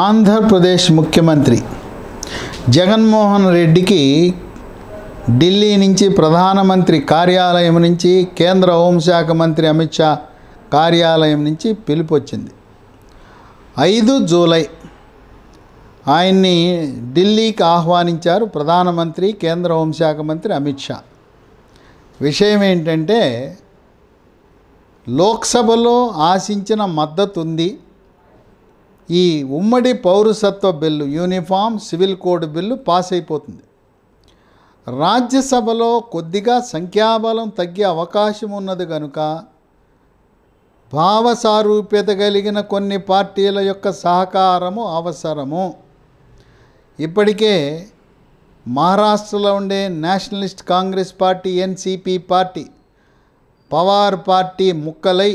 ఆంధ్రప్రదేశ్ ముఖ్యమంత్రి జగన్మోహన్ రెడ్డికి ఢిల్లీ నుంచి ప్రధానమంత్రి కార్యాలయం నుంచి కేంద్ర హోంశాఖ మంత్రి అమిత్ షా కార్యాలయం నుంచి పిలుపు వచ్చింది. 5 జూలై ఆయన్ని ఢిల్లీకి ఆహ్వానించారు ప్రధానమంత్రి కేంద్ర హోంశాఖ మంత్రి అమిత్ షా. విషయం ఏంటంటే లోక్సభలో ఆశించిన మద్దతు ఉంది. ఈ ఉమ్మడి పౌరసత్వ bill uniform civil code bill pass అయిపోతుంది. రాజ్యసభలో కొద్దిగా సంఖ్యాబలం తగ్గే అవకాశం ఉన్నది కనుక భావ సారూప్యత కలిగిన కొన్ని పార్టీల యొక్క సహకారము అవసరము. ఇప్పటికే మహారాష్ట్రలో ఉండే nationalist congress party NCP party Pawar party ముక్కలై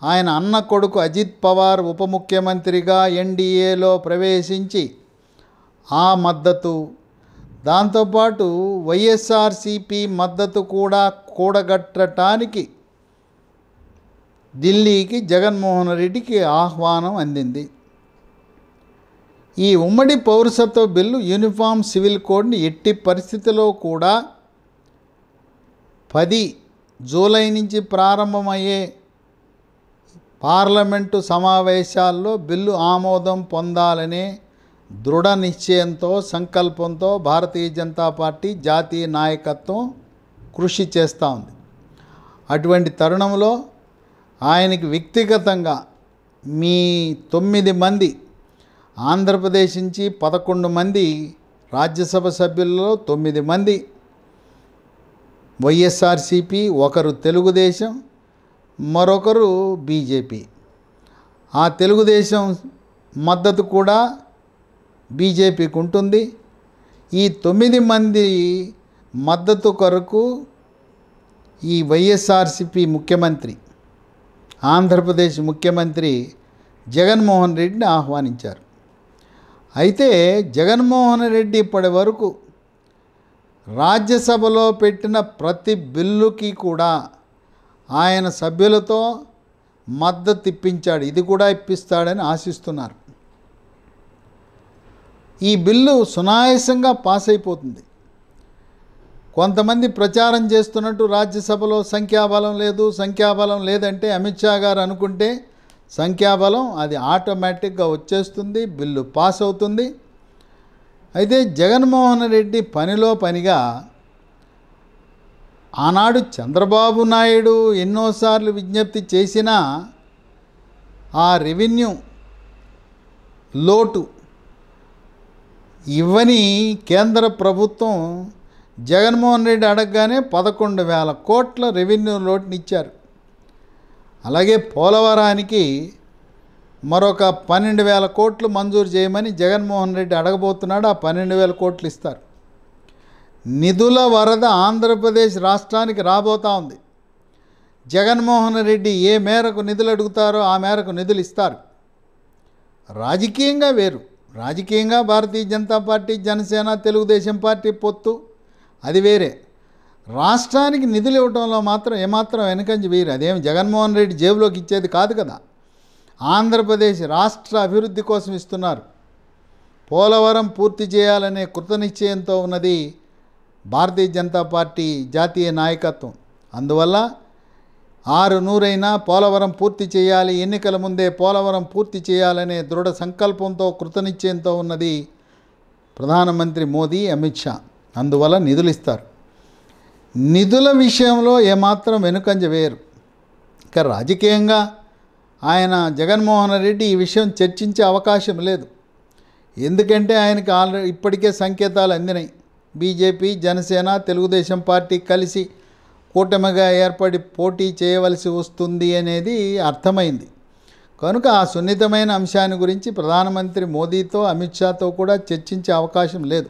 ఆయన అన్న కొడుకు అజిత్ పవార్ ఉప ముఖ్యమంత్రిగా ఎన్డీఏలో ప్రవేశించి ఆ మద్దతు, దాంతోపాటు వైఎస్ఆర్సిపి మద్దతు కూడా కూడగట్టడానికి ఢిల్లీకి జగన్మోహన్ రెడ్డికి ఆహ్వానం అందింది. ఈ ఉమ్మడి పౌరసత్వ బిల్లు యూనిఫామ్ సివిల్ కోడ్ని ఎట్టి పరిస్థితిలో కూడా 10 జూలై నుంచి ప్రారంభమయ్యే పార్లమెంటు సమావేశాల్లో బిల్లు ఆమోదం పొందాలనే దృఢ నిశ్చయంతో సంకల్పంతో భారతీయ జనతా పార్టీ జాతీయ నాయకత్వం కృషి చేస్తూ ఉంది. అటువంటి తరుణంలో ఆయనకి వ్యక్తిగతంగా మీ 9 మంది ఆంధ్రప్రదేశ్ నుంచి 11 మంది రాజ్యసభ సభ్యులలో 9 మంది వైఎస్ఆర్సిపి, ఒకరు తెలుగుదేశం, మరొకరు బీజేపీ. ఆ తెలుగుదేశం మద్దతు కూడా బీజేపీకి ఉంటుంది. ఈ 9 మంది మద్దతు కొరకు ఈ వైఎస్ఆర్సిపి ముఖ్యమంత్రి ఆంధ్రప్రదేశ్ ముఖ్యమంత్రి జగన్మోహన్ రెడ్డిని ఆహ్వానించారు. అయితే జగన్మోహన్ రెడ్డి ఇప్పటి వరకు రాజ్యసభలో పెట్టిన ప్రతి బిల్లుకి కూడా ఆయన సభ్యులతో మద్దతు ఇప్పించాడు. ఇది కూడా ఇప్పిస్తాడని ఆశిస్తున్నారు. ఈ బిల్లు సునాయాసంగా పాస్ అయిపోతుంది. కొంతమంది ప్రచారం చేస్తున్నట్టు రాజ్యసభలో సంఖ్యాబలం లేదు, సంఖ్యాబలం లేదంటే అమిత్ షా గారు అనుకుంటే సంఖ్యాబలం అది ఆటోమేటిక్గా వచ్చేస్తుంది, బిల్లు పాస్ అవుతుంది. అయితే జగన్మోహన్ రెడ్డి పనిలో పనిగా ఆనాడు చంద్రబాబు నాయుడు ఎన్నోసార్లు విజ్ఞప్తి చేసినా ఆ రెవెన్యూ లోటు ఇవ్వని కేంద్ర ప్రభుత్వం జగన్మోహన్ రెడ్డి అడగగానే 11,000 కోట్ల రెవెన్యూ లోటుని ఇచ్చారు. అలాగే పోలవరానికి మరొక 12,000 కోట్లు మంజూరు చేయమని జగన్మోహన్ రెడ్డి అడగబోతున్నాడు. ఆ 12,000 కోట్లు ఇస్తారు. నిధుల వరద ఆంధ్రప్రదేశ్ రాష్ట్రానికి రాబోతూ ఉంది. జగన్మోహన్ రెడ్డి ఏ మేరకు నిధులు అడుగుతారో ఆ మేరకు నిధులు ఇస్తారు. రాజకీయంగా వేరు. రాజకీయంగా భారతీయ జనతా పార్టీ, జనసేన, తెలుగుదేశం పార్టీ పొత్తు అది వేరే. రాష్ట్రానికి నిధులు ఇవ్వడంలో మాత్రం ఏమాత్రం వెనకంజ వేరు. అదేం జగన్మోహన్ రెడ్డి జేబులోకి ఇచ్చేది కాదు కదా. ఆంధ్రప్రదేశ్ రాష్ట్ర అభివృద్ధి కోసం ఇస్తున్నారు. పోలవరం పూర్తి చేయాలనే కృతనిశ్చయంతో ఉన్నది భారతీయ జనతా పార్టీ జాతీయ నాయకత్వం. అందువల్ల 600 పోలవరం పూర్తి చేయాలి, ఎన్నికల ముందే పోలవరం పూర్తి చేయాలనే దృఢ సంకల్పంతో కృతనిశ్చయంతో ఉన్నది ప్రధానమంత్రి మోదీ, అమిత్ షా. అందువల్ల నిధులు ఇస్తారు. నిధుల విషయంలో ఏమాత్రం వెనుకంజ వేరు. ఇక రాజకీయంగా ఆయన జగన్మోహన్ రెడ్డి ఈ విషయం చర్చించే అవకాశం లేదు. ఎందుకంటే ఆయనకి ఆల్రెడీ ఇప్పటికే సంకేతాలు అందినాయి. బీజేపీ, జనసేన, తెలుగుదేశం పార్టీ కలిసి కూటమిగా ఏర్పడి పోటీ చేయవలసి వస్తుంది అనేది అర్థమైంది. కనుక ఆ సున్నితమైన అంశాన్ని గురించి ప్రధానమంత్రి మోదీతో, అమిత్ షాతో కూడా చర్చించే అవకాశం లేదు.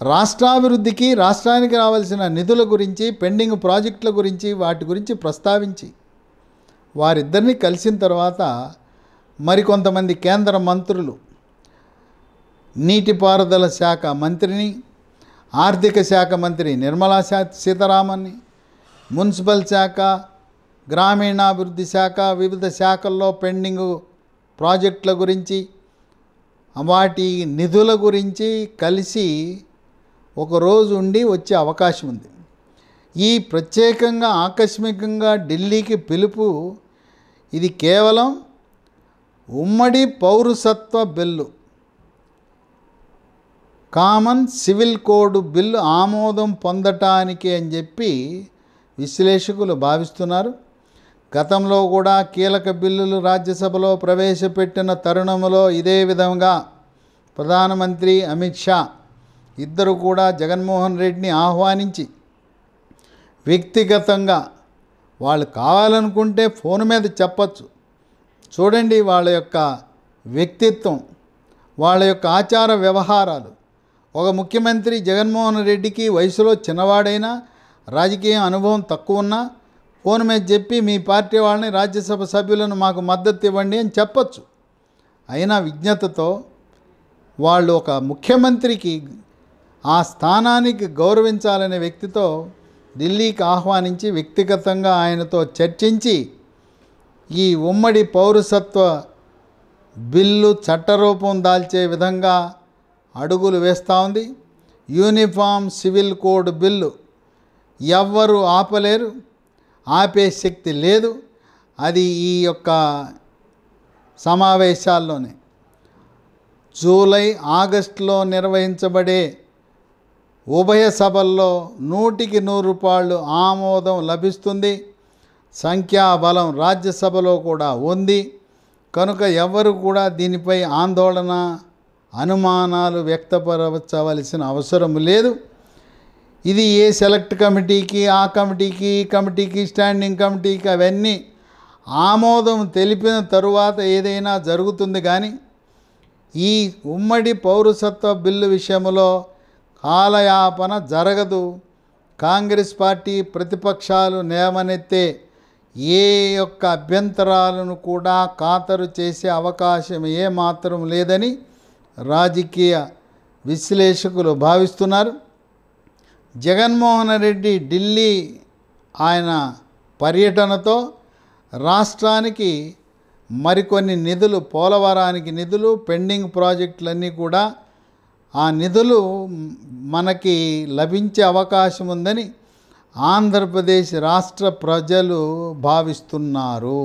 రాష్ట్రాభివృద్ధికి, రాష్ట్రానికి రావాల్సిన నిధుల గురించి, పెండింగ్ ప్రాజెక్టుల గురించి, వాటి గురించి ప్రస్తావించి వారిద్దరిని కలిసిన తర్వాత మరికొంతమంది కేంద్ర మంత్రులు, నీటిపారుదల శాఖ మంత్రిని, ఆర్థిక శాఖ మంత్రి నిర్మలా సీతారామన్ని, మున్సిపల్ శాఖ, గ్రామీణాభివృద్ధి శాఖ, వివిధ శాఖల్లో పెండింగ్ ప్రాజెక్టుల గురించి వాటి నిధుల గురించి కలిసి ఒకరోజు ఉండి వచ్చే అవకాశం ఉంది. ఈ ప్రత్యేకంగా ఆకస్మికంగా ఢిల్లీకి పిలుపు ఇది కేవలం ఉమ్మడి పౌరసత్వ bill, common civil code bill ఆమోదం పొందటానికి అని చెప్పి విశ్లేషకులు భావిస్తున్నారు. గతంలో కూడా కీలక బిల్లులు రాజ్యసభలో ప్రవేశపెట్టిన తరుణంలో ఇదే విధంగా ప్రధానమంత్రి అమిత్ షా ఇద్దరు కూడా జగన్మోహన్ రెడ్డిని ఆహ్వానించి వ్యక్తిగతంగా వాళ్ళు కావాలనుకుంటే ఫోన్ మీద చెప్పచ్చు. చూడండి వాళ్ళ యొక్క వ్యక్తిత్వం, వాళ్ళ యొక్క ఆచార వ్యవహారాలు. ఒక ముఖ్యమంత్రి జగన్మోహన్ రెడ్డికి వయసులో చిన్నవాడైనా రాజకీయ అనుభవం తక్కువ ఉన్నా ఫోన్ మీద చెప్పి మీ పార్టీ వాళ్ళని రాజ్యసభ సభ్యులను మాకు మద్దతు ఇవ్వండి అని చెప్పచ్చు. అయినా విజ్ఞతతో వాళ్ళు ఒక ముఖ్యమంత్రికి ఆ స్థానానికి గౌరవించాలనే వ్యక్తితో ఢిల్లీకి ఆహ్వానించి వ్యక్తిగతంగా ఆయనతో చర్చించి ఈ ఉమ్మడి పౌరసత్వ బిల్లు చట్టరూపం దాల్చే విధంగా అడుగులు వేస్తూ ఉంది. యూనిఫామ్ సివిల్ కోడ్ బిల్లు ఎవ్వరూ ఆపలేరు, ఆపే శక్తి లేదు. అది ఈ యొక్క సమావేశాల్లోనే జూలై ఆగస్టులో నిర్వహించబడే ఉభయ సభల్లో 100కి 100 ఆమోదం లభిస్తుంది. సంఖ్యాబలం రాజ్యసభలో కూడా ఉంది కనుక ఎవరు కూడా దీనిపై ఆందోళన అనుమానాలు వ్యక్తపరచవలసిన అవసరం లేదు. ఇది ఏ సెలెక్ట్ కమిటీకి, ఆ కమిటీకి, ఈ కమిటీకి, స్టాండింగ్ కమిటీకి అవన్నీ ఆమోదం తెలిపిన తరువాత ఏదైనా జరుగుతుంది. కానీ ఈ ఉమ్మడి పౌరసత్వ బిల్లు విషయంలో కాలయాపన జరగదు. కాంగ్రెస్ పార్టీ ప్రతిపక్షాలు లేవనెత్తే ఏ యొక్క అభ్యంతరాలను కూడా ఖాతరు చేసే అవకాశం ఏమాత్రం లేదని రాజకీయ విశ్లేషకులు భావిస్తున్నారు. జగన్మోహన్ రెడ్డి ఢిల్లీ ఆయన పర్యటనతో రాష్ట్రానికి మరికొన్ని నిధులు, పోలవరానికి నిధులు, పెండింగ్ ప్రాజెక్టులన్నీ కూడా ఆ నిధులు మనకి లభించే అవకాశం ఉందని ఆంధ్రప్రదేశ్ రాష్ట్ర ప్రజలు భావిస్తున్నారు.